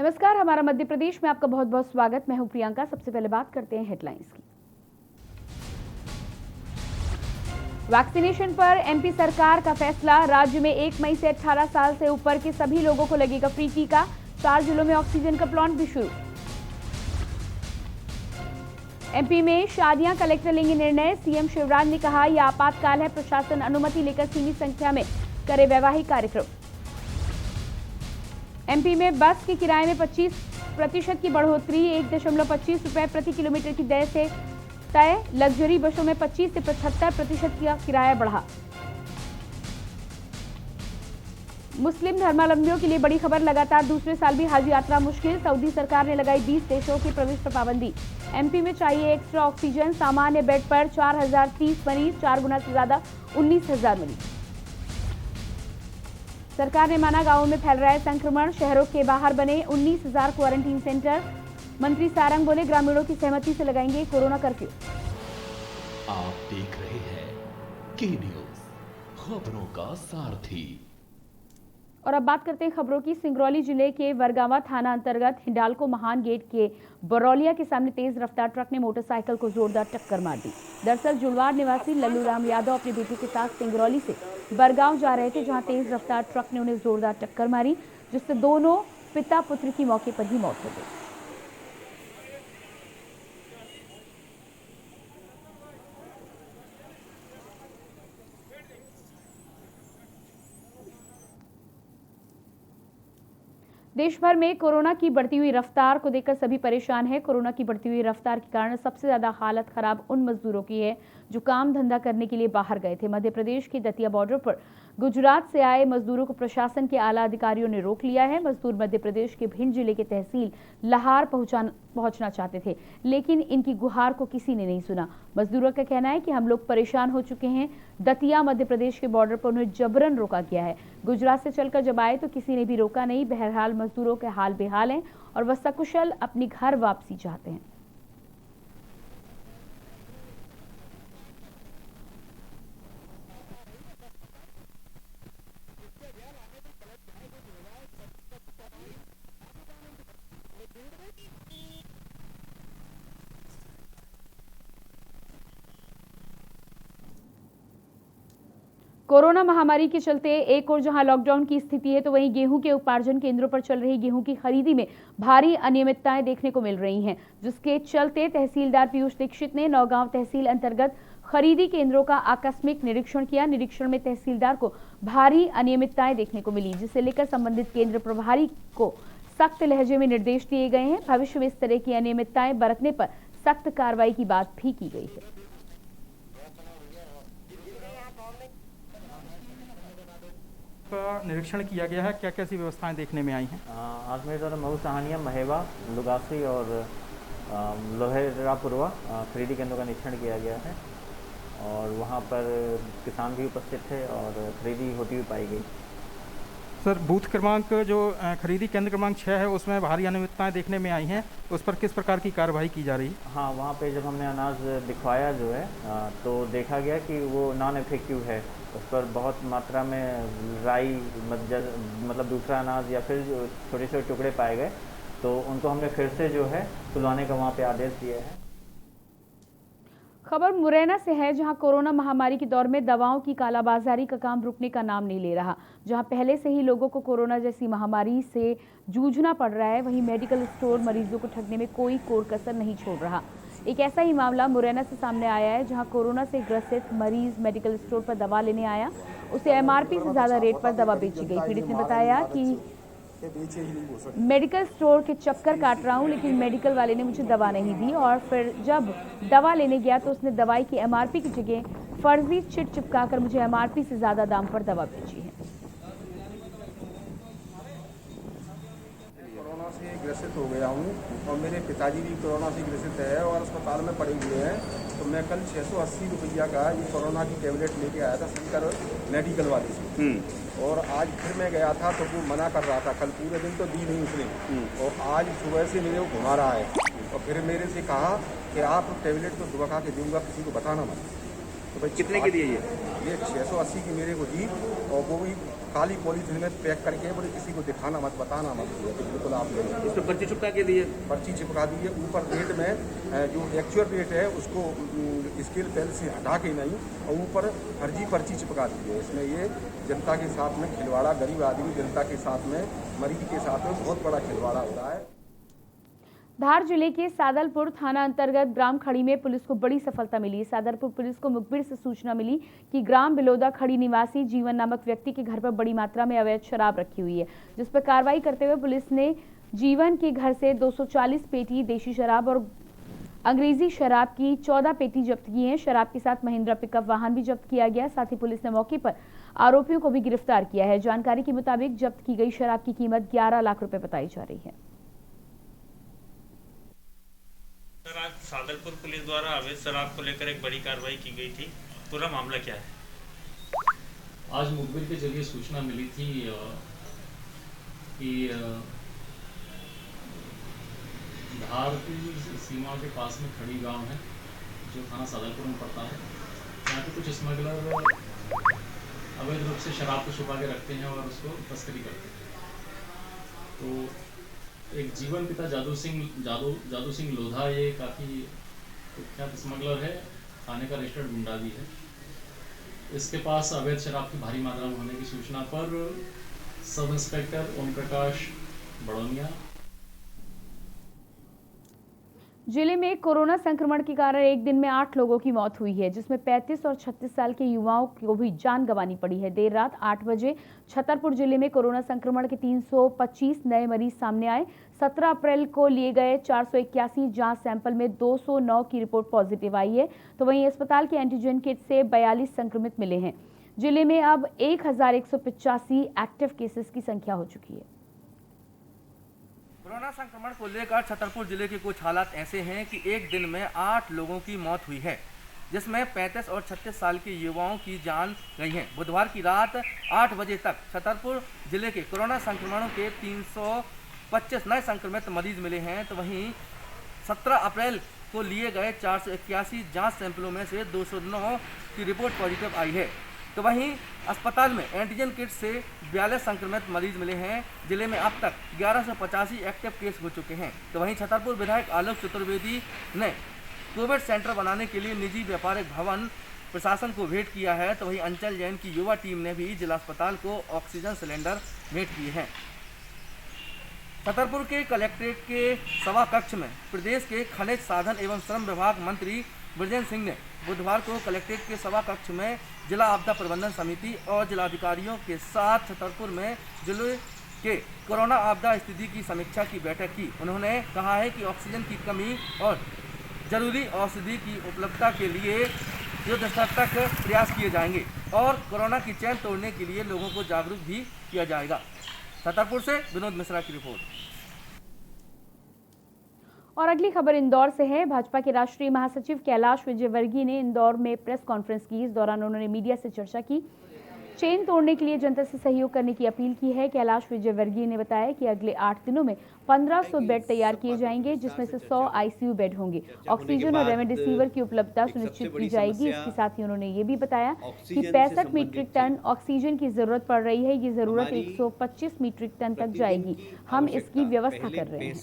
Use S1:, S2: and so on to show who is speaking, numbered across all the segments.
S1: नमस्कार, हमारा मध्य प्रदेश में आपका बहुत बहुत स्वागत। मैं हूं प्रियंका। सबसे पहले बात करते हैं हेडलाइंस की। वैक्सीनेशन पर एमपी सरकार का फैसला। राज्य में 1 मई से 18 साल से ऊपर के सभी लोगों को लगेगा फ्री टीका। 4 जिलों में ऑक्सीजन का प्लांट भी शुरू। एमपी में शादियां कलेक्टर लेंगे निर्णय। सीएम शिवराज ने कहा यह आपातकाल है, प्रशासन अनुमति लेकर सीमित संख्या में करे वैवाहिक कार्यक्रम। एमपी में बस के किराए में 25% की बढ़ोतरी। 1.25 रुपए प्रति किलोमीटर की दर से तय। लग्जरी बसों में 25 से 75% का किराया बढ़ा। मुस्लिम धर्मावलंबियों के लिए बड़ी खबर। लगातार दूसरे साल भी हज यात्रा मुश्किल। सऊदी सरकार ने लगाई 20 देशों के प्रवेश पर पाबंदी। एमपी में चाहिए एक्स्ट्रा ऑक्सीजन। सामान्य बेड पर 4030 मरीज, 4 गुना से ज्यादा 19,000 मरीज। सरकार ने माना गांवों में फैल रहा है संक्रमण। शहरों के बाहर बने 19,000 क्वारंटीन सेंटर। मंत्री सारंग बोले ग्रामीणों की सहमति से लगाएंगे कोरोना कर्फ्यू।
S2: आप देख रहे हैं के न्यूज, खबरों का सारथी।
S1: और अब बात करते हैं खबरों की। सिंगरौली जिले के वरगावा थाना अंतर्गत हिंडाल्को महान गेट के बरौलिया के सामने तेज रफ्तार ट्रक ने मोटरसाइकिल को जोरदार टक्कर मार दी। दरअसल जुलवार निवासी लल्लू राम यादव अपनी बेटी के साथ सिंगरौली से बरगांव जा रहे थे, जहां तेज रफ्तार ट्रक ने उन्हें जोरदार टक्कर मारी, जिससे दोनों पिता पुत्र की मौके पर ही मौत हो गई। देश भर में कोरोना की बढ़ती हुई रफ्तार को देखकर सभी परेशान हैं। कोरोना की बढ़ती हुई रफ्तार के कारण सबसे ज्यादा हालत खराब उन मजदूरों की है जो काम धंधा करने के लिए बाहर गए थे। मध्य प्रदेश के दतिया बॉर्डर पर गुजरात से आए मजदूरों को प्रशासन के आला अधिकारियों ने रोक लिया है। मजदूर मध्य प्रदेश के भिंड जिले के तहसील लाहार पहुंचना चाहते थे, लेकिन इनकी गुहार को किसी ने नहीं सुना। मजदूरों का कहना है कि हम लोग परेशान हो चुके हैं। दतिया मध्य प्रदेश के बॉर्डर पर उन्हें जबरन रोका गया है। गुजरात से चलकर जब आए तो किसी ने भी रोका नहीं। बहरहाल मजदूरों के हाल बेहाल हैं और वह सकुशल अपनी घर वापसी चाहते हैं। कोरोना महामारी के चलते एक और जहां लॉकडाउन की स्थिति है, तो वहीं गेहूं के उपार्जन केंद्रों पर चल रही गेहूं की खरीदी में भारी अनियमितताएं देखने को मिल रही हैं, जिसके चलते तहसीलदार पीयूष दीक्षित ने नौगांव तहसील अंतर्गत खरीदी केंद्रों का आकस्मिक निरीक्षण किया। निरीक्षण में तहसीलदार को भारी अनियमितताएं देखने को मिली, जिसे लेकर संबंधित केंद्र प्रभारी को सख्त लहजे में निर्देश दिए गए हैं। भविष्य में इस तरह की अनियमितताएं बरतने पर सख्त कार्रवाई की बात भी की गई है।
S3: निरीक्षण किया गया है, क्या कैसी व्यवस्थाएं देखने में आई हैं?
S4: आज मेरे द्वारा महू सहानिया, महेवा, लुगासी और लोहेरापुरवा खरीदी केंद्रों का निरीक्षण किया गया है और वहां पर किसान भी उपस्थित थे और खरीदी होती हुई पाई गई।
S3: सर, बूथ क्रमांक जो खरीदी केंद्र क्रमांक 6 है, उसमें भारी अनियमितताएं देखने में आई हैं, उस पर किस प्रकार की कार्रवाई की जा रही है?
S4: हाँ, वहाँ पे जब हमने अनाज दिखवाया जो है तो देखा गया कि वो नॉन इफेक्टिव है। उस पर बहुत मात्रा में राई मतलब दूसरा अनाज या फिर छोटे छोटे टुकड़े पाए गए, तो उनको हमने फिर से जो है तुलवाने का वहाँ पे आदेश दिया है।
S1: खबर मुरैना से है, जहां कोरोना महामारी के दौर में दवाओं की कालाबाजारी का काम रुकने का नाम नहीं ले रहा। जहां पहले से ही लोगों को कोरोना जैसी महामारी से जूझना पड़ रहा है, वहीं मेडिकल स्टोर मरीजों को ठगने में कोई कोर कसर नहीं छोड़ रहा। एक ऐसा ही मामला मुरैना से सामने आया है, जहां कोरोना से ग्रसित मरीज मेडिकल स्टोर पर दवा लेने आया, उसे एमआरपी से ज्यादा रेट पर दवा बेची गई। पीड़ित ने बताया कि मेडिकल स्टोर के चक्कर काट रहा हूं, लेकिन मेडिकल वाले ने मुझे दवा नहीं दी और फिर जब दवा लेने गया तो उसने दवाई की एमआरपी की जगह फर्जी चिट चिपकाकर मुझे एमआरपी से ज्यादा दाम पर दवा बेची है।
S5: कोरोना से ग्रसित हो गया हूं और मेरे पिताजी भी कोरोना से ग्रसित है और अस्पताल में पड़े हुए हैं, तो मैं कल 680 रुपया का ये कोरोना की टेबलेट लेके आया था शंकर मेडिकल वाले से, और आज फिर मैं गया था तो वो मना कर रहा था। कल पूरे दिन तो दी नहीं उसने और आज सुबह से मेरे को घुमा रहा है और फिर मेरे से कहा कि आप टेबलेट तो सुबह खा के दूंगा, किसी को बताना मत।
S6: तो भाई कितने की दी है ये?
S5: ये 680 की मेरे को दी, और वो भी काली पॉलीथिन में पैक करके बोले किसी को दिखाना मत, बताना मत, ये तो बिल्कुल आप ले लो।
S6: उस पर पर्ची चिपका के दिए।
S5: पर्ची चिपका दी है। ऊपर रेट में जो एक्चुअल रेट है उसको स्केल पेन से हटा के नहीं, और ऊपर फर्जी पर्ची चिपका दी है। इसमें ये जनता के साथ में खिलवाड़ा, गरीब आदमी जनता के साथ में, मरीज के साथ में बहुत बड़ा खिलवाड़ा हो रहा है।
S1: धार जिले के सादलपुर थाना अंतर्गत ग्राम खड़ी में पुलिस को बड़ी सफलता मिली। सादलपुर पुलिस को मुखबिर से सूचना मिली कि ग्राम बिलोदा खड़ी निवासी जीवन नामक व्यक्ति के घर पर बड़ी मात्रा में अवैध शराब रखी हुई है, जिस पर कार्रवाई करते हुए पुलिस ने जीवन के घर से 240 पेटी देशी शराब और अंग्रेजी शराब की 14 पेटी जब्त की हैं। शराब के साथ महिंद्रा पिकअप वाहन भी जब्त किया गया। साथ ही पुलिस ने मौके पर आरोपियों को भी गिरफ्तार किया है। जानकारी के मुताबिक जब्त की गई शराब की कीमत 11 लाख रुपए बताई जा रही है।
S7: सर, आज सादलपुर पुलिस द्वारा अवैध शराब को लेकर एक बड़ी कार्रवाई की गई थी, पूरा मामला क्या है?
S8: आज मुखबिर के जरिए सूचना मिली थी कि धार की सीमा के पास में खड़ी गांव है जो थाना सादलपुर में पड़ता है। यहाँ पे कुछ स्मगलर अवैध रूप से शराब को छुपा के रखते हैं और उसको तस्करी करते हैं। तो एक जीवन पिता जादू सिंह लोधा, ये काफ़ी कुख्यात स्मगलर है, थाने का रजिस्टर्ड गुंडा भी है। इसके पास अवैध शराब की भारी मात्रा में होने की सूचना पर सब इंस्पेक्टर ओम प्रकाश बड़ौनिया
S1: जिले में कोरोना संक्रमण के कारण एक दिन में 8 लोगों की मौत हुई है, जिसमें 35 और 36 साल के युवाओं को भी जान गंवानी पड़ी है। देर रात 8 बजे छतरपुर जिले में कोरोना संक्रमण के 325 नए मरीज सामने आए। 17 अप्रैल को लिए गए 481 जांच सैंपल में 209 की रिपोर्ट पॉजिटिव आई है, तो वहीं अस्पताल के एंटीजन किट से 42 संक्रमित मिले हैं। जिले में अब 1185 एक्टिव केसेस की संख्या हो चुकी है।
S6: कोरोना संक्रमण को लेकर छतरपुर जिले के कुछ हालात ऐसे हैं कि एक दिन में 8 लोगों की मौत हुई है, जिसमें 35 और 36 साल के युवाओं की जान गई है। बुधवार की रात 8 बजे तक छतरपुर जिले के कोरोना संक्रमणों के 325 नए संक्रमित मरीज मिले हैं, तो वहीं 17 अप्रैल को लिए गए 481 जांच सैंपलों में से 209 की रिपोर्ट पॉजिटिव आई है। तो वहीं अस्पताल में एंटीजन किट से 42 संक्रमित मरीज मिले हैं। जिले में अब तक 1185 एक्टिव केस हो चुके हैं। तो वहीं छतरपुर विधायक आलोक चतुर्वेदी ने कोविड सेंटर बनाने के लिए निजी व्यापारिक भवन प्रशासन को भेंट किया है। तो वहीं अंचल जैन की युवा टीम ने भी जिला अस्पताल को ऑक्सीजन सिलेंडर भेंट किए हैं। छतरपुर के कलेक्ट्रेट के सभा कक्ष में प्रदेश के खनिज साधन एवं श्रम विभाग मंत्री ब्रजेंद्र सिंह ने बुधवार को कलेक्ट्रेट के सभा कक्ष में जिला आपदा प्रबंधन समिति और जिलाधिकारियों के साथ छतरपुर में जिले के कोरोना आपदा स्थिति की समीक्षा की बैठक की। उन्होंने कहा है कि ऑक्सीजन की कमी और जरूरी औषधि की उपलब्धता के लिए युद्ध स्तर तक प्रयास किए जाएंगे और कोरोना की चैन तोड़ने के लिए लोगों को जागरूक भी किया जाएगा। छतरपुर से विनोद मिश्रा की रिपोर्ट।
S1: और अगली खबर इंदौर से है। भाजपा के राष्ट्रीय महासचिव कैलाश विजयवर्गीय ने इंदौर में प्रेस कॉन्फ्रेंस की। इस दौरान उन्होंने मीडिया से चर्चा की, चेन तोड़ने के लिए जनता से सहयोग करने की अपील की है। कैलाश विजयवर्गीय ने बताया कि अगले 8 दिनों में 1500 बेड तैयार किए जाएंगे, जिसमें से 100 आईसीयू बेड होंगे। ऑक्सीजन और रेमडेसिविर की उपलब्धता सुनिश्चित की जाएगी। इसके साथ ही उन्होंने ये भी बताया कि 65 मीट्रिक टन ऑक्सीजन की जरूरत पड़ रही है। ये जरूरत 125 मीट्रिक टन तक जाएगी। हम इसकी व्यवस्था कर रहे हैं।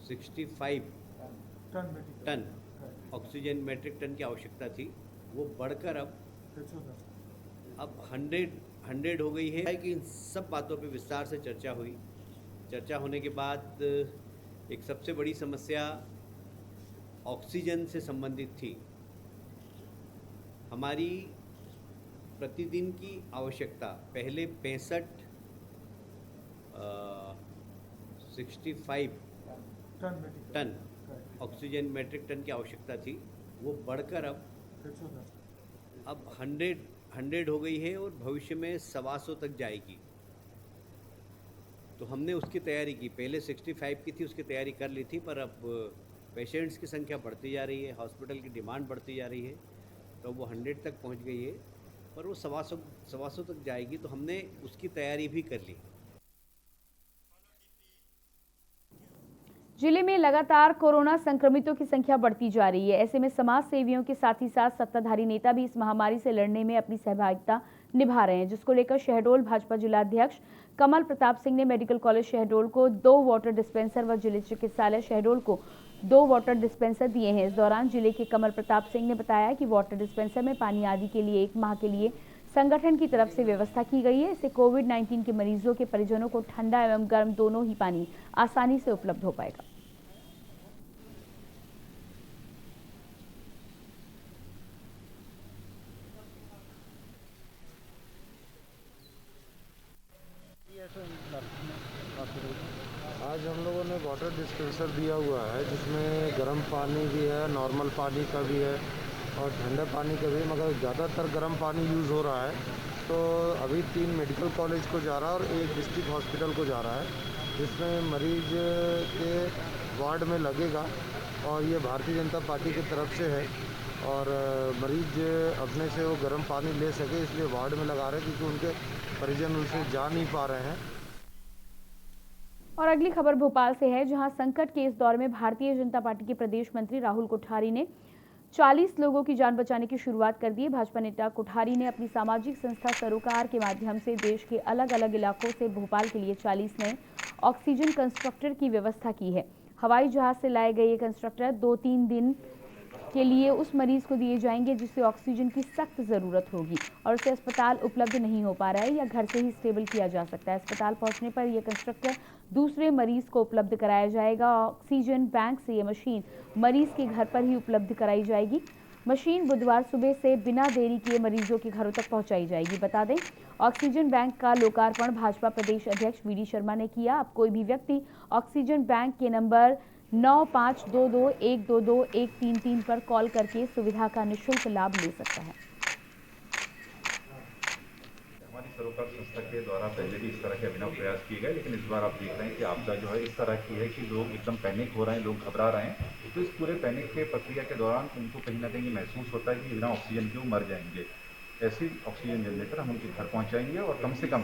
S9: 65 टन ऑक्सीजन मेट्रिक टन की आवश्यकता थी, वो बढ़कर अब 100 हो गई है। कि इन सब बातों पे विस्तार से चर्चा हुई। चर्चा होने के बाद एक सबसे बड़ी समस्या ऑक्सीजन से संबंधित थी। हमारी प्रतिदिन की आवश्यकता पहले 65 टन ऑक्सीजन मेट्रिक टन की आवश्यकता थी, वो बढ़कर अब 100 हो गई है और भविष्य में 125 तक जाएगी। तो हमने उसकी तैयारी की। पहले 65 की थी, उसकी तैयारी कर ली थी, पर अब पेशेंट्स की संख्या बढ़ती जा रही है, हॉस्पिटल की डिमांड बढ़ती जा रही है, तो वो 100 तक पहुंच गई है, पर वो 125 तक जाएगी। तो हमने उसकी तैयारी भी कर ली।
S1: जिले में लगातार कोरोना संक्रमितों की संख्या बढ़ती जा रही है। ऐसे में समाज सेवियों के साथ ही साथ सत्ताधारी नेता भी इस महामारी से लड़ने में अपनी सहभागिता निभा रहे हैं, जिसको लेकर शहडोल भाजपा जिला अध्यक्ष कमल प्रताप सिंह ने मेडिकल कॉलेज शहडोल को 2 वाटर डिस्पेंसर व जिले चिकित्सालय शहडोल को 2 वाटर डिस्पेंसर दिए हैं। इस दौरान जिले के कमल प्रताप सिंह ने बताया कि वाटर डिस्पेंसर में पानी आदि के लिए 1 माह के लिए संगठन की तरफ से व्यवस्था की गई है। इससे कोविड-19 के मरीजों के परिजनों को ठंडा एवं गर्म दोनों ही पानी आसानी से उपलब्ध हो पाएगा।
S10: आज हम लोगों ने वाटर डिस्पेंसर दिया हुआ है, जिसमें गर्म पानी भी है, नॉर्मल पानी का भी है और ठंडे पानी का भी, मगर ज़्यादातर गर्म पानी यूज़ हो रहा है। तो अभी 3 मेडिकल कॉलेज को जा रहा है और 1 डिस्ट्रिक्ट हॉस्पिटल को जा रहा है, जिसमें मरीज के वार्ड में लगेगा और ये भारतीय जनता पार्टी की तरफ से है और मरीज अपने से वो गर्म पानी ले सके इसलिए वार्ड में लगा रहे हैं, क्योंकि उनके परिजन उनसे जा नहीं पा रहे हैं।
S1: और अगली खबर भोपाल से है, जहां संकट के इस दौर में भारतीय जनता पार्टी के प्रदेश मंत्री राहुल कोठारी ने 40 लोगों की जान बचाने की शुरुआत कर दी है। भाजपा नेता कोठारी ने अपनी सामाजिक संस्था सरोकार के माध्यम से देश के अलग अलग इलाकों से भोपाल के लिए 40 नए ऑक्सीजन कंस्ट्रक्टर की व्यवस्था की है। हवाई जहाज से लाए गए ये कंस्ट्रक्टर 2-3 दिन के लिए उस मरीज को दिए जाएंगे जिसे ऑक्सीजन की सख्त ज़रूरत होगी और उसे अस्पताल उपलब्ध नहीं हो पा रहा है या घर से ही स्टेबल किया जा सकता है। अस्पताल पहुंचने पर यह कंस्ट्रक्टर दूसरे मरीज को उपलब्ध कराया जाएगा। ऑक्सीजन बैंक से ये मशीन मरीज के घर पर ही उपलब्ध कराई जाएगी। मशीन बुधवार सुबह से बिना देरी किए मरीजों के घरों तक पहुंचाई जाएगी। बता दें, ऑक्सीजन बैंक का लोकार्पण भाजपा प्रदेश अध्यक्ष वीडी शर्मा ने किया। अब कोई भी व्यक्ति ऑक्सीजन बैंक के नंबर 9522122133 पर कॉल करके सुविधा का निःशुल्क लाभ ले सकता है।
S11: हमारी सरोकार संस्था के द्वारा पहले भी इस तरह के अभिनव प्रयास किए गए, लेकिन इस बार आप देख रहे हैं कि आपदा जो है इस तरह की है कि लोग एकदम पैनिक हो रहे हैं, लोग घबरा रहे हैं। तो इस पूरे पैनिक के प्रक्रिया के दौरान उनको कहीं ना कहीं महसूस होता है कि बिना ऑक्सीजन के वो मर जाएंगे। ऐसी ऑक्सीजन जनरेटर हम उनके घर पहुंचाएंगे और कम से कम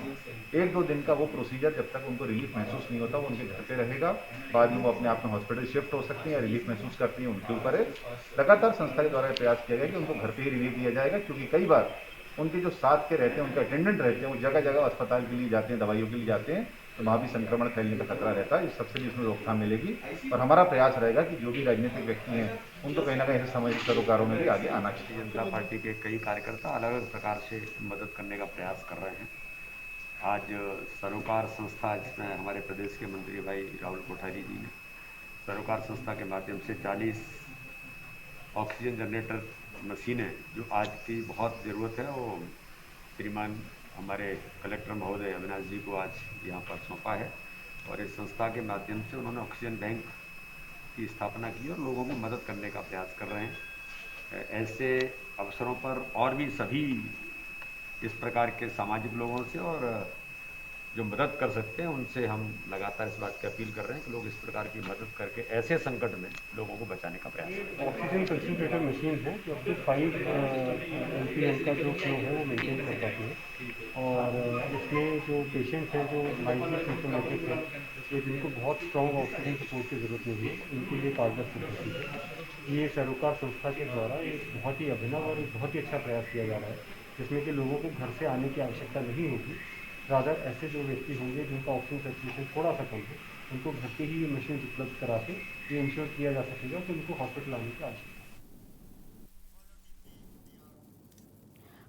S11: 1-2 दिन का वो प्रोसीजर, जब तक उनको रिलीफ महसूस नहीं होता, वो उनके घर पे रहेगा। बाद में वो अपने आप में हॉस्पिटल शिफ्ट हो सकती हैं या रिलीफ महसूस करती हैं, उनके ऊपर है। लगातार संस्था के द्वारा प्रयास किया गया कि उनको घर पे ही रिलीफ दिया जाएगा, क्योंकि कई बार उनके जो साथ के रहते हैं, उनके अटेंडेंट रहते हैं, वो जगह जगह अस्पताल के लिए जाते हैं, दवाइयों के लिए जाते हैं, तो वहाँ भी संक्रमण फैलने का खतरा रहता है। इस सबसे भी इसमें रोकथाम मिलेगी और हमारा प्रयास रहेगा कि जो भी राजनीतिक व्यक्ति हैं उनको कहीं ना कहीं ऐसे सामाजिक सरोकारों में भी आगे आना चाहिए।
S12: जनता पार्टी के कई कार्यकर्ता अलग अलग प्रकार से मदद करने का प्रयास कर रहे हैं। आज सरोकार संस्था, जिसमें हमारे प्रदेश के मंत्री भाई राहुल कोठारी जी ने सरोकार संस्था के माध्यम से 40 ऑक्सीजन जनरेटर मशीनें, जो आज की बहुत ज़रूरत है, वो श्रीमान हमारे कलेक्टर महोदय अविनाश जी को आज यहाँ पर सौंपा है और इस संस्था के माध्यम से उन्होंने ऑक्सीजन बैंक की स्थापना की और लोगों की मदद करने का प्रयास कर रहे हैं। ऐसे अवसरों पर और भी सभी इस प्रकार के सामाजिक लोगों से और जो मदद कर सकते हैं उनसे हम लगातार इस बात की अपील कर रहे हैं कि लोग इस प्रकार की मदद करके ऐसे संकट में लोगों को बचाने का प्रयास करें।
S13: ऑक्सीजन कंसंट्रेटर मशीन है जो अपने 5 LPM का जो फ्लो है वो मेंटेन कर पाती है और इसमें जो पेशेंट हैं जो माइल्डली सिम्टोमेटिक है, ये जिनको बहुत स्ट्रॉन्ग ऑक्सीजन सपोर्ट की ज़रूरत नहीं है, उनके लिए कारगर सिद्ध होती है। ये सरोकार संस्था के द्वारा एक बहुत ही अभिनव और एक बहुत ही अच्छा प्रयास किया जा रहा है, जिसमें कि लोगों को घर से आने की आवश्यकता नहीं होगी। रादर ऐसे जो व्यक्ति होंगे जिनका ऑक्सीजन सैचुरेशन थोड़ा सा कम है, उनको घर पे ही ये मशीन उपलब्ध करा के ये इंश्योर किया जा सकेगा कि उनको हॉस्पिटल आने की आवश्यकता।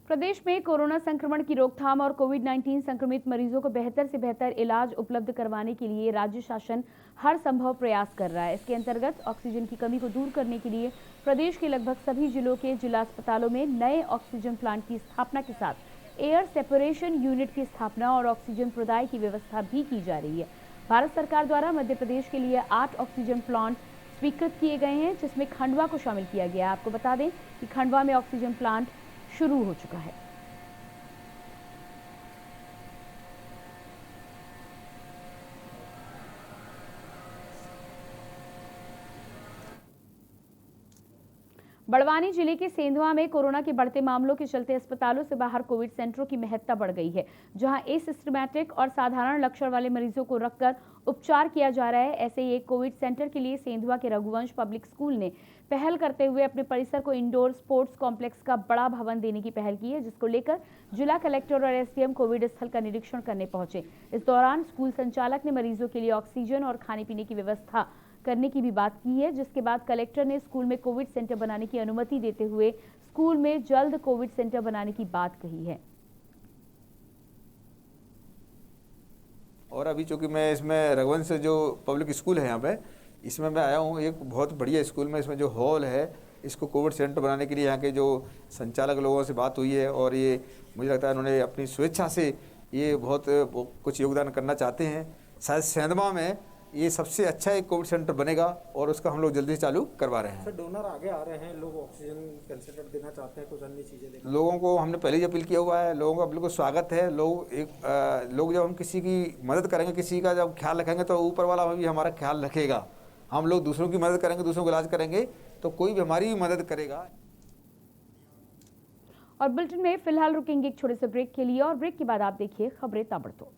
S1: प्रदेश में कोरोना संक्रमण की रोकथाम और कोविड-19 संक्रमित मरीजों को बेहतर से बेहतर इलाज उपलब्ध करवाने के लिए राज्य शासन हर संभव प्रयास कर रहा है। इसके अंतर्गत ऑक्सीजन की कमी को दूर करने के लिए प्रदेश के लगभग सभी जिलों के जिला अस्पतालों में नए ऑक्सीजन प्लांट की स्थापना के साथ एयर सेपरेशन यूनिट की स्थापना और ऑक्सीजन प्रदाय की व्यवस्था भी की जा रही है। भारत सरकार द्वारा मध्य प्रदेश के लिए 8 ऑक्सीजन प्लांट स्वीकृत किए गए हैं, जिसमें खंडवा को शामिल किया गया है। आपको बता दें कि खंडवा में ऑक्सीजन प्लांट शुरू हो चुका है। बड़वानी जिले के सेंधवा में कोरोना के बढ़ते मामलों के चलते अस्पतालों से बाहर कोविड सेंटरों की महत्ता बढ़ गई है, जहां एसिम्प्टोमेटिक और साधारण लक्षण वाले मरीजों को रखकर उपचार किया जा रहा है। ऐसे ही एक कोविड सेंटर के लिए सेंधवा के रघुवंश पब्लिक स्कूल ने पहल करते हुए अपने परिसर को इंडोर स्पोर्ट्स कॉम्प्लेक्स का बड़ा भवन देने की पहल की है, जिसको लेकर जिला कलेक्टर और एसडीएम कोविड स्थल का निरीक्षण करने पहुंचे। इस दौरान स्कूल संचालक ने मरीजों के लिए ऑक्सीजन और खाने पीने की व्यवस्था करने की भी बात की है, जिसके बाद कलेक्टर ने स्कूल में कोविड सेंटर बनाने की अनुमति देते हुए स्कूल में जल्द कोविड सेंटर बनाने की बात कही है।
S14: और अभी चूंकि मैं इसमें रघुवंश जो पब्लिक स्कूल है यहाँ पे, इसमें मैं आया हूँ। एक बहुत बढ़िया स्कूल में इसमें जो हॉल है, इसको कोविड सेंटर बनाने के लिए यहाँ के जो संचालक लोगों से बात हुई है और ये मुझे लगता है उन्होंने अपनी स्वेच्छा से ये बहुत कुछ योगदान करना चाहते हैं। शायद सेंधवा में ये सबसे अच्छा एक कोविड सेंटर बनेगा और उसका हम लोग जल्दी से चालू करवा रहे हैं।
S13: सर, डोनर आगे आ रहे हैं, लोग ऑक्सीजन कंसंट्रेटर देना चाहते हैं, कुछ अन्य चीज़ें देना।
S14: लोगों को हमने पहले ही अपील किया हुआ है, लोगों का बिल्कुल स्वागत है। लोग जब हम किसी की मदद करेंगे, किसी का जब ख्याल रखेंगे तो ऊपर वाला भी हमारा ख्याल रखेगा। हम लोग दूसरों की मदद करेंगे, दूसरों को इलाज करेंगे तो कोई भी हमारी मदद करेगा।
S1: और बुलेटिन में फिलहाल रुकेंगे एक छोटे से ब्रेक के लिए और ब्रेक के बाद आप देखिए खबरें ताबड़तोड़।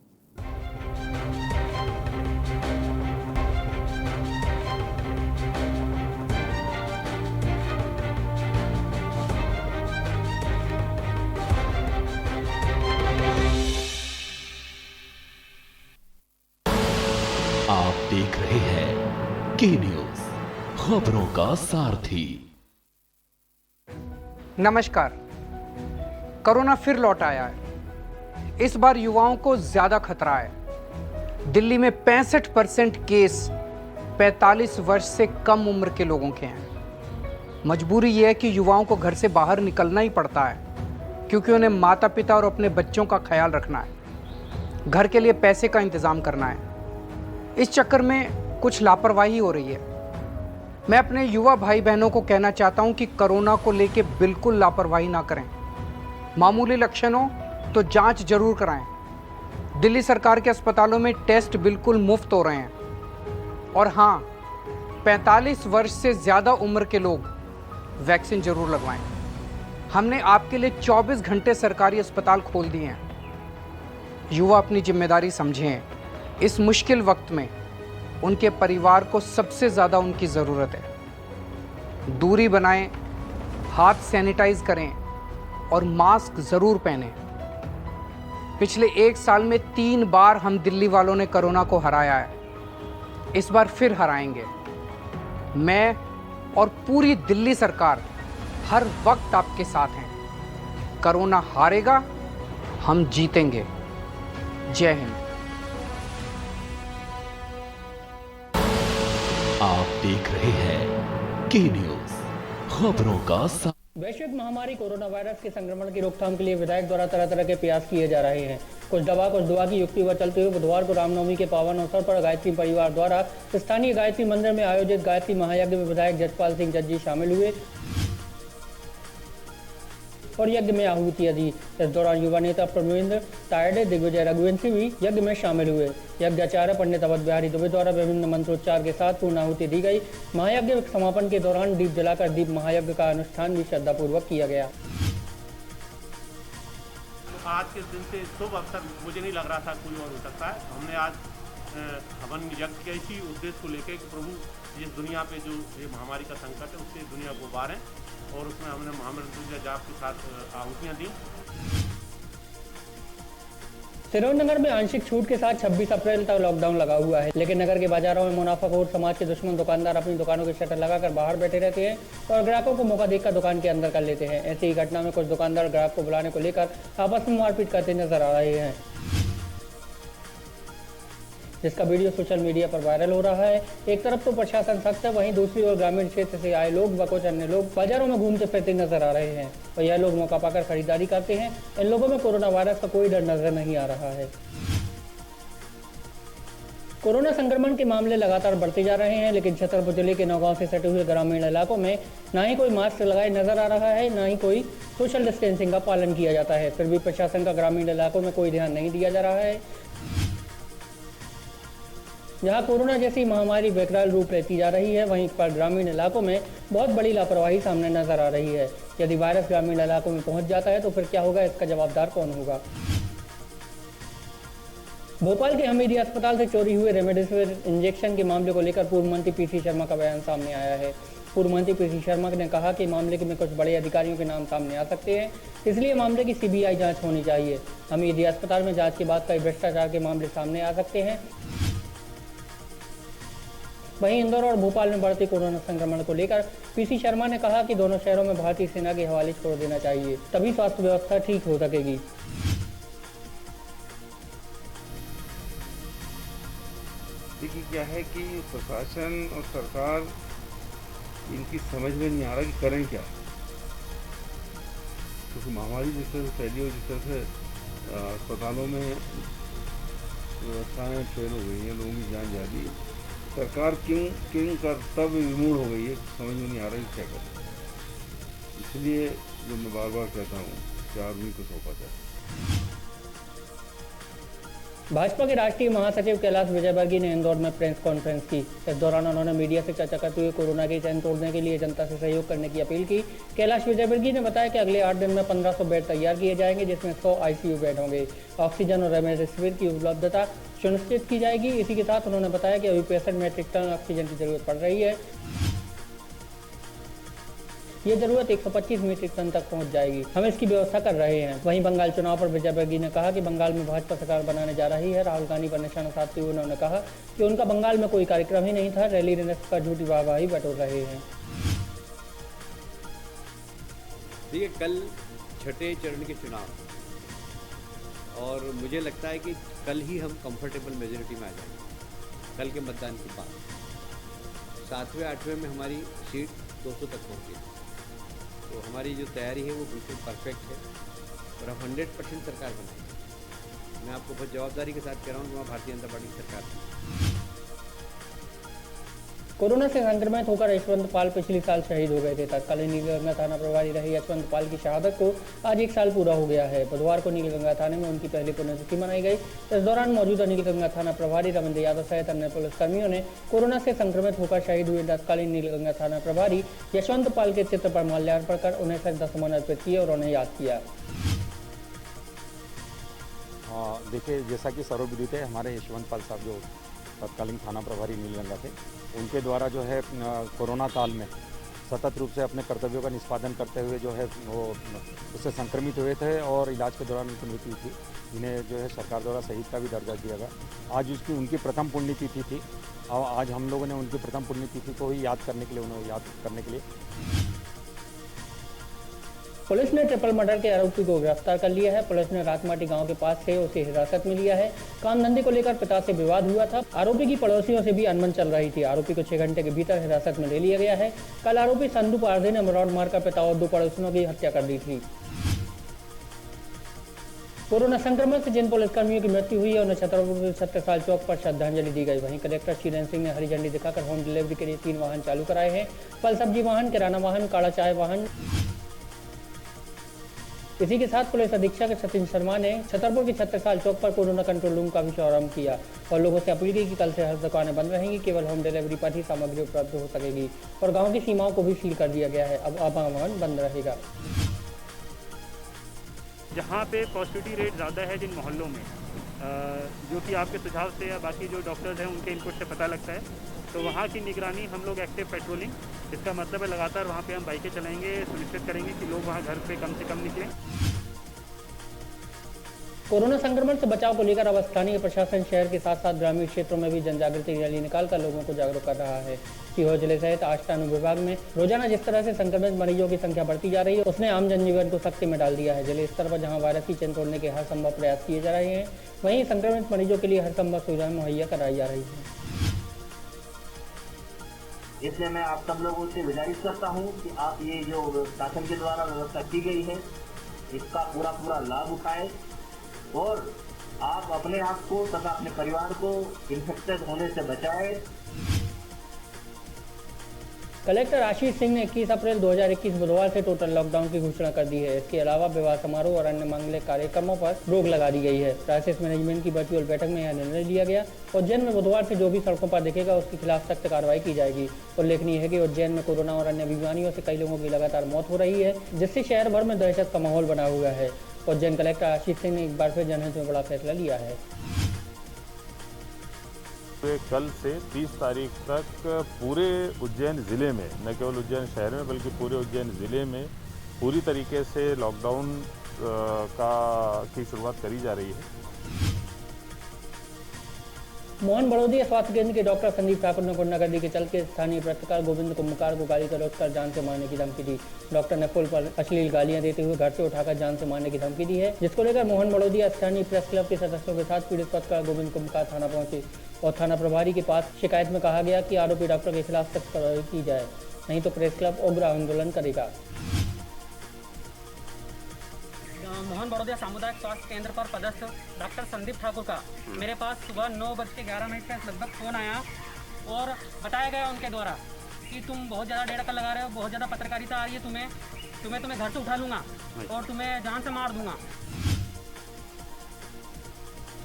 S2: आप देख रहे हैं के न्यूज, खबरों का सारथी।
S15: नमस्कार। कोरोना फिर लौट आया है। इस बार युवाओं को ज्यादा खतरा है। दिल्ली में 65% केस 45 वर्ष से कम उम्र के लोगों के हैं। मजबूरी यह है कि युवाओं को घर से बाहर निकलना ही पड़ता है, क्योंकि उन्हें माता पिता और अपने बच्चों का ख्याल रखना है, घर के लिए पैसे का इंतजाम करना है। इस चक्कर में कुछ लापरवाही हो रही है। मैं अपने युवा भाई बहनों को कहना चाहता हूं कि कोरोना को लेकर बिल्कुल लापरवाही ना करें। मामूली लक्षण हो तो जांच जरूर कराएं। दिल्ली सरकार के अस्पतालों में टेस्ट बिल्कुल मुफ्त हो रहे हैं। और हाँ, 45 वर्ष से ज़्यादा उम्र के लोग वैक्सीन जरूर लगवाएं। हमने आपके लिए 24 घंटे सरकारी अस्पताल खोल दिए हैं। युवा अपनी जिम्मेदारी समझें। इस मुश्किल वक्त में उनके परिवार को सबसे ज़्यादा उनकी ज़रूरत है। दूरी बनाएं, हाथ सैनिटाइज करें और मास्क ज़रूर पहनें। पिछले 1 साल में 3 बार हम दिल्ली वालों ने कोरोना को हराया है। इस बार फिर हराएंगे। मैं और पूरी दिल्ली सरकार हर वक्त आपके साथ हैं। कोरोना हारेगा, हम जीतेंगे। जय हिंद।
S2: आप देख रहे हैं के न्यूज, खबरों का सारथी।
S16: वैश्विक महामारी कोरोना वायरस के संक्रमण की रोकथाम के लिए विधायक द्वारा तरह तरह के प्रयास किए जा रहे हैं। कुछ दवा कुछ दुआ की युक्ति पर चलते हुए बुधवार को रामनवमी के पावन अवसर पर गायत्री परिवार द्वारा स्थानीय गायत्री मंदिर में आयोजित गायत्री महायज्ञ में विधायक जसपाल सिंह जज्जी शामिल हुए और यज्ञ में आहुति दी। इस दौरान युवा नेता प्रवीण तायडे, दिग्विजय रघुवंशी भी यज्ञ में शामिल हुए। यज्ञाचार्य पंडित अवध बिहारी दुबे द्वारा विभिन्न मंत्रोच्चार के साथ पूर्ण आहुति दी गई। महायज्ञ समापन के दौरान दीप जलाकर दीप महायज्ञ का अनुष्ठान भी श्रद्धापूर्वक किया गया।
S17: आज के दिन से शुभ अवसर मुझे नहीं लग रहा था कोई और हो सकता है। हमने आज हवन यज्ञ के इसी उद्देश्य को लेकर कि प्रभु इस दुनिया पे जो ये महामारी का संकट है उससे दुनिया को उबारें, और उसमें हमने महामृत्युंजय जाप के साथ आहुतियाँ दी।
S16: सिरोंज नगर में आंशिक छूट के साथ 26 अप्रैल तक लॉकडाउन लगा हुआ है, लेकिन नगर के बाजारों में मुनाफाखोर समाज के दुश्मन दुकानदार अपनी दुकानों के शटर लगाकर बाहर बैठे रहते हैं और ग्राहकों को मौका देकर दुकान के अंदर कर लेते हैं। ऐसी ही घटना में कुछ दुकानदार ग्राहक को बुलाने को लेकर आपस में मारपीट करते नजर आ रहे हैं, जिसका वीडियो सोशल मीडिया पर वायरल हो रहा है। एक तरफ तो प्रशासन सख्त है, वहीं दूसरी ओर ग्रामीण क्षेत्र से आए लोग व कुछ अन्य लोग बाजारों में घूमते फिरते नजर आ रहे हैं और यह लोग मौका पाकर खरीदारी करते हैं। इन लोगों में कोरोना वायरस का कोई डर नजर नहीं आ रहा है। कोरोना संक्रमण के मामले लगातार बढ़ते जा रहे हैं, लेकिन छतरपुर जिले के नौगांव से सटे हुए ग्रामीण इलाकों में ना ही कोई मास्क लगाए नजर आ रहा है, ना ही कोई सोशल डिस्टेंसिंग का पालन किया जाता है। फिर भी प्रशासन का ग्रामीण इलाकों में कोई ध्यान नहीं दिया जा रहा है। जहां कोरोना जैसी महामारी विकराल रूप लेती जा रही है, वहीं पर ग्रामीण इलाकों में बहुत बड़ी लापरवाही सामने नजर आ रही है। यदि वायरस ग्रामीण इलाकों में पहुंच जाता है तो फिर क्या होगा, इसका जवाबदार कौन होगा। भोपाल के हमीदी अस्पताल से चोरी हुए रेमडेसिविर इंजेक्शन के मामले को लेकर पूर्व मंत्री पीसी शर्मा का बयान सामने आया है। पूर्व मंत्री पीसी शर्मा ने कहा कि मामले में कुछ बड़े अधिकारियों के नाम सामने आ सकते हैं, इसलिए मामले की सीबीआई जांच होनी चाहिए। हमीदी अस्पताल में जांच के बाद कई भ्रष्टाचार के मामले सामने आ सकते हैं। वहीं इंदौर और भोपाल में बढ़ते कोरोना संक्रमण को लेकर पीसी शर्मा ने कहा कि दोनों शहरों में भारतीय सेना के हवाले छोड़ देना चाहिए, तभी स्वास्थ्य व्यवस्था ठीक हो सकेगी।
S10: देखिए क्या है कि प्रशासन और सरकार इनकी समझ में नहीं आ रहा कि करें क्या, क्योंकि महामारी जिस तरह से फैली और जिस तरह से अस्पतालों में व्यवस्थाएं फेल हो गई हैं, लोगों की जान जा रही, सरकार किंग कर्तव्य विमूढ़ हो गई है, समझ में नहीं आ रहा है क्या करें। इसलिए जो मैं बार बार कहता हूँ कि आदमी को सौंपा जाए।
S16: भाजपा के राष्ट्रीय महासचिव कैलाश विजयवर्गीय ने इंदौर में प्रेस कॉन्फ्रेंस की। इस दौरान उन्होंने मीडिया से चर्चा करते हुए कोरोना की चैन तोड़ने के लिए जनता से सहयोग करने की अपील की। कैलाश विजयवर्गीय ने बताया कि अगले 8 दिन में 1500 बेड तैयार किए जाएंगे, जिसमें 100 आईसीयू बेड होंगे। ऑक्सीजन और रेमडेसिविर की उपलब्धता सुनिश्चित की जाएगी। इसी के साथ उन्होंने बताया कि अभी 65 मेट्रिक टन ऑक्सीजन की जरूरत पड़ रही है। ये जरूरत 125 मीट्रिक टन तक पहुंच जाएगी। हम इसकी व्यवस्था कर रहे हैं। वहीं बंगाल चुनाव पर विजयवर्गीय ने कहा कि बंगाल में भाजपा सरकार बनाने जा रही है। राहुल गांधी पर निशाना साधते हुए उन्होंने कहा कि उनका बंगाल में कोई कार्यक्रम ही नहीं था, रैली का झूठी वाहवाही बटोर रहे हैं।
S9: देखिए, कल छठे चरण के चुनाव और मुझे लगता है कि कल ही हम कंफर्टेबल मेजोरिटी में आ जाएंगे। कल के मतदान के बाद 7वें 8वें में हमारी सीट 200 तक पहुँची, तो हमारी जो तैयारी है वो बिल्कुल परफेक्ट है और हम 100% सरकार बनाएंगे। मैं आपको बहुत जवाबदारी के साथ कह रहा हूँ कि वहाँ भारतीय जनता पार्टी की सरकार है।
S16: कोरोना से संक्रमित होकर यशवंत पाल पिछले साल शहीद हो गए थे। तत्कालीन नीलगंगा थाना प्रभारी रहे यशवंत पाल की शहादत को आज 1 साल पूरा हो गया है। बुधवार को नीलगंगा थाने में उनकी पहली पुण्यतिथि मनाई गई। इस दौरान मौजूदा नीलगंगा थाना प्रभारी रविंद्र यादव सहित अन्य पुलिसकर्मियों ने कोरोना से संक्रमित होकर शहीद हुए तत्कालीन नीलगंगा थाना प्रभारी यशवंत पाल के चित्र पर माल्यार्पण कर उन्हें श्रद्धासुमन अर्पित किए और उन्हें याद किया।
S18: देखिए, जैसा कि सर्वविदित है, हमारे यशवंत पाल साहब जो तत्कालीन थाना प्रभारी नीलगंगा थे, उनके द्वारा जो है कोरोना काल में सतत रूप से अपने कर्तव्यों का निष्पादन करते हुए जो है वो उससे संक्रमित हुए थे और इलाज के दौरान उनकी मृत्यु थी, जिन्हें जो है सरकार द्वारा शहीद का भी दर्जा दिया गया। आज उसकी उनकी प्रथम पुण्यतिथि थी और आज हम लोगों ने उनकी प्रथम पुण्यतिथि को ही याद करने के लिए
S16: पुलिस ने ट्रिपल मर्डर के आरोपी को गिरफ्तार कर लिया है। पुलिस ने रातमाटी गांव के पास से उसे हिरासत में लिया है। काम धंधे को लेकर पिता से विवाद हुआ था। आरोपी की पड़ोसियों से भी अनबन चल रही थी। आरोपी को 6 घंटे के भीतर हिरासत में ले लिया गया है। कल आरोपी संधू पारधे ने रॉड मारकर पिता और 2 पड़ोसियों की हत्या कर दी थी। कोरोना संक्रमण से जिन पुलिसकर्मियों की मृत्यु हुई है उन्हें छतरपुर के छत्रसाल चौक पर श्रद्धांजलि दी गई। वहीं कलेक्टर शीलन सिंह ने हरी झंडी दिखाकर होम डिलीवरी के लिए 3 वाहन चालू कराए हैं। फल सब्जी वाहन, किराना वाहन, काला चाय वाहन। इसी के साथ पुलिस अधीक्षक सचिन शर्मा ने छतरपुर के छत्रसाल चौक पर कोरोना कंट्रोल रूम का भी शुभारंभ किया और लोगों से अपील की कि कल से हर दुकानें बंद रहेंगी, केवल होम डिलीवरी पर ही सामग्री उपलब्ध हो सकेगी और गांव की सीमाओं को भी सील कर दिया गया है। अब आवागमन बंद रहेगा।
S19: जहाँ पे पॉजिटिविटी रेट ज़्यादा है जिन मोहल्लों में, जो कि आपके सुझाव से या बाकी जो डॉक्टर्स हैं उनके इनपुट से पता लगता है, तो वहाँ की निगरानी हम लोग एक्टिव पेट्रोलिंग, इसका मतलब है लगातार वहाँ पे हम बाइकें चलाएंगे, सुनिश्चित करेंगे कि लोग वहाँ घर से कम निकलें।
S16: कोरोना संक्रमण से बचाव को लेकर अब स्थानीय प्रशासन शहर के साथ साथ ग्रामीण क्षेत्रों में भी जनजागृति रैली निकालकर लोगों को जागरूक कर रहा है। सीहोर जिले सहित आष्टा विभाग में रोजाना जिस तरह से संक्रमित मरीजों की संख्या बढ़ती जा रही है, उसने आम जनजीवन को सख्ती में डाल दिया है। जिले स्तर पर जहां वायरस की चेन तोड़ने के हर संभव प्रयास किए जा रहे हैं, वहीं संक्रमित मरीजों के लिए हर संभव सुविधाएं मुहैया कराई जा रही है।
S20: इसलिए मैं आप सब लोगों से गुजारिश करता हूं कि आप ये जो शासन के द्वारा व्यवस्था की गई है, इसका पूरा लाभ उठाएं और आप अपने आप को तथा अपने परिवार को इन्फेक्टेड होने से बचाएं।
S16: कलेक्टर आशीष सिंह ने 21 अप्रैल 2021 बुधवार से टोटल लॉकडाउन की घोषणा कर दी है। इसके अलावा विवाह समारोह और अन्य मांगलिक कार्यक्रमों पर रोक लगा दी गई है। क्राइसिस मैनेजमेंट की वर्चुअल बैठक में यह निर्णय लिया गया। उज्जैन में बुधवार से जो भी सड़कों पर दिखेगा उसके खिलाफ सख्त कार्रवाई की जाएगी। उल्लेखनीय है कि उज्जैन में कोरोना और अन्य बीमारियों से कई लोगों की लगातार मौत हो रही है, जिससे शहर भर में दहशत का माहौल बना हुआ है। उज्जैन कलेक्टर आशीष सिंह ने एक बार फिर जनहित में बड़ा फैसला लिया है।
S21: कल से 30 तारीख तक पूरे उज्जैन ज़िले में, न केवल उज्जैन शहर में बल्कि पूरे उज्जैन ज़िले में पूरी तरीके से लॉकडाउन की शुरुआत करी जा रही है।
S16: मोहन बड़ौदिया स्वास्थ्य केंद्र के डॉक्टर संदीप ठाकुर ने गुंडागर्दी के चलते स्थानीय पत्रकार गोविंद कुम्भकार को गाली गलौज कर जान से मारने की धमकी दी। डॉक्टर ने पुल पर अश्लील गालियां देते हुए घर से उठाकर जान से मारने की धमकी दी है, जिसको लेकर मोहन बड़ौदिया स्थानीय प्रेस क्लब के सदस्यों के साथ पीड़ित पत्रकार गोविंद कुम्भकार थाना पहुंचे और थाना प्रभारी के पास शिकायत में कहा गया कि आरोपी डॉक्टर के खिलाफ सख्त कार्रवाई की जाए, नहीं तो प्रेस क्लब उग्र आंदोलन करेगा।
S22: मोहन बड़ौदिया सामुदायिक स्वास्थ्य केंद्र पर पदस्थ डॉक्टर संदीप ठाकुर का मेरे पास सुबह 9:11 पर लगभग फ़ोन आया और बताया गया उनके द्वारा कि तुम बहुत ज़्यादा डेढ़ लगा रहे हो, बहुत ज़्यादा पत्रकारिता आ रही है, तुम्हें घर से उठा लूँगा और तुम्हें जान से मार दूंगा।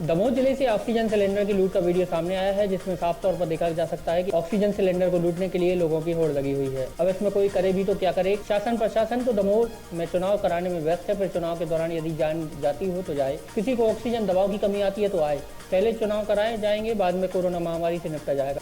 S16: दमोह जिले से ऑक्सीजन सिलेंडर की लूट का वीडियो सामने आया है, जिसमें साफ तौर पर देखा जा सकता है कि ऑक्सीजन सिलेंडर को लूटने के लिए लोगों की होड़ लगी हुई है। अब इसमें कोई करे भी तो क्या करे। शासन प्रशासन तो दमोह में चुनाव कराने में व्यस्त है, फिर चुनाव के दौरान यदि जान जाती हो तो जाए, किसी को ऑक्सीजन दबाव की कमी आती है तो आए, पहले चुनाव कराए जाएंगे, बाद में कोरोना महामारी से निपटा जाएगा।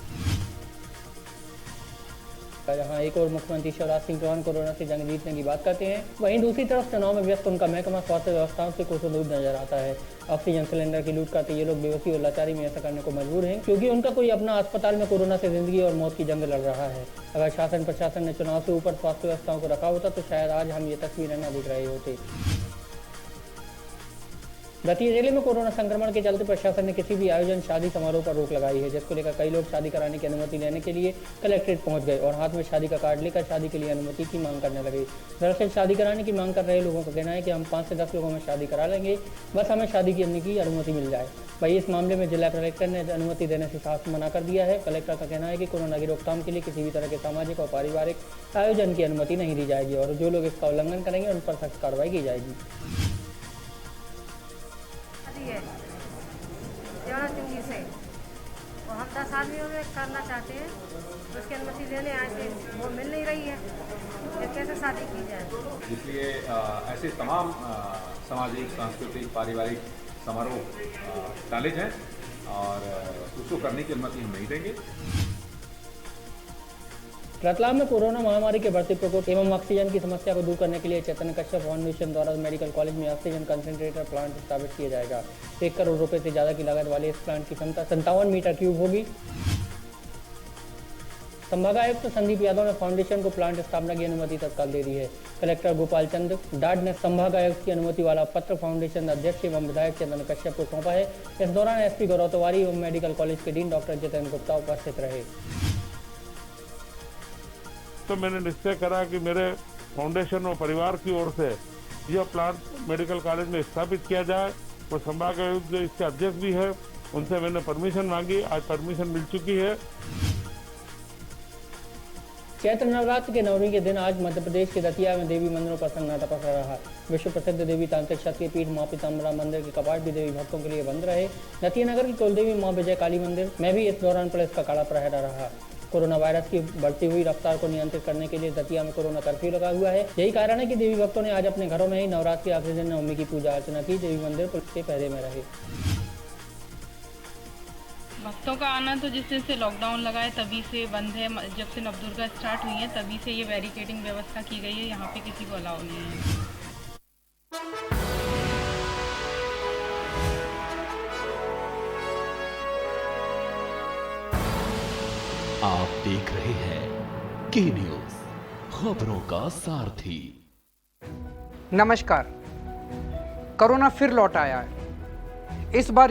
S16: जहाँ एक और मुख्यमंत्री शिवराज सिंह चौहान कोरोना से जंग जीतने की बात करते हैं, वहीं दूसरी तरफ चुनाव में व्यस्त उनका महकमा स्वास्थ्य व्यवस्थाओं से कोसों दूर नजर आता है। ऑक्सीजन सिलेंडर की लूट करते ये लोग बेबसी और लाचारी में ऐसा करने को मजबूर हैं, क्योंकि उनका कोई अपना अस्पताल में कोरोना से जिंदगी और मौत की जंग लड़ रहा है। अगर शासन प्रशासन ने चुनाव से ऊपर स्वास्थ्य व्यवस्थाओं को रखा होता तो शायद आज हम ये तस्वीरें न देख रहे होते। दतिया जिले में कोरोना संक्रमण के चलते प्रशासन ने किसी भी आयोजन शादी समारोह पर रोक लगाई है, जिसको लेकर कई लोग शादी कराने की अनुमति लेने के लिए कलेक्ट्रेट पहुंच गए और हाथ में शादी का कार्ड लेकर शादी के लिए अनुमति की मांग करने लगे। दरअसल शादी कराने की मांग कर रहे लोगों का कहना है कि हम 5 से 10 लोगों में शादी करा लेंगे, बस हमें शादी करने की अनुमति मिल जाए। वही इस मामले में जिला कलेक्टर ने अनुमति देने से साफ मना कर दिया है। कलेक्टर का कहना है कि कोरोना की रोकथाम के लिए किसी भी तरह के सामाजिक और पारिवारिक आयोजन की अनुमति नहीं दी जाएगी और जो लोग इसका उल्लंघन करेंगे उन पर सख्त कार्रवाई की जाएगी।
S23: से और हम 10 आदमियों में करना चाहते हैं, तो उसकी अनुमति लेने आए थे, वो मिल नहीं रही है, फिर कैसे शादी की जाए।
S11: इसलिए ऐसे तमाम सामाजिक, सांस्कृतिक, पारिवारिक समारोह टाले जाएं और उसको करने की अनुमति हम नहीं देंगे।
S16: रतलाम में कोरोना महामारी के बढ़ते प्रकोप एवं ऑक्सीजन की समस्या को दूर करने के लिए चैतन्य कश्यप फाउंडेशन द्वारा मेडिकल कॉलेज में ऑक्सीजन कंसंट्रेटर प्लांट स्थापित किया जाएगा। 1 करोड़ रुपए से ज्यादा की लागत वाले इस प्लांट की क्षमता 57 मीटर क्यूब होगी। संभागायुक्त संदीप यादव ने फाउंडेशन को प्लांट स्थापना की अनुमति तत्काल दे दी है। कलेक्टर गोपाल चंद्र डाड ने संभागायुक्त की अनुमति वाला पत्र फाउंडेशन अध्यक्ष एवं विधायक चैतन्य कश्यप को सौंपा है। इस दौरान एसपी गौरव तिवारी एवं मेडिकल कॉलेज के डीन डॉक्टर जितेंद्र गुप्ता उपस्थित रहे।
S24: तो मैंने निश्चय करा कि मेरे फाउंडेशन और परिवार की ओर से यह प्लांट मेडिकल कॉलेज में स्थापित किया जाए और संभागायुक्त जो इसके अध्यक्ष भी है उनसे मैंने परमिशन मांगी, आज परमिशन मिल चुकी है।
S16: चैत्र नवरात्र के नवमी के दिन आज मध्य प्रदेश के दतिया में देवी मंदिरों पर सन्नाटा पसरा रहा। विश्व प्रसिद्ध देवी तांत्रिक शक्ति पीठ मां पीताम्बरा मंदिर के कपाट भी देवी भक्तों के लिए बंद रहे। दतिया नगर की कुलदेवी मां विजय काली मंदिर में भी इस दौरान पुलिस का कड़ा पहरा रहा। कोरोना वायरस की बढ़ती हुई रफ्तार को नियंत्रित करने के लिए दतिया में कोरोना कर्फ्यू लगा हुआ है। यही कारण है कि देवी भक्तों ने आज अपने घरों में ही नवरात्रि के आखिरी दिन नवमी की पूजा अर्चना की। देवी मंदिर पुलिस के पहरे में रहे।
S25: भक्तों का आना तो जिस दिन से लॉकडाउन लगा है तभी से बंद है। जब से नवदुर्गा स्टार्ट हुई है तभी से ये बैरिकेडिंग व्यवस्था की गई है, यहाँ पे किसी को अलाउ नहीं है।
S2: आप देख रहे हैं के न्यूज, खबरों का सारथी।
S15: नमस्कार। कोरोना फिर लौट आया है। इस बार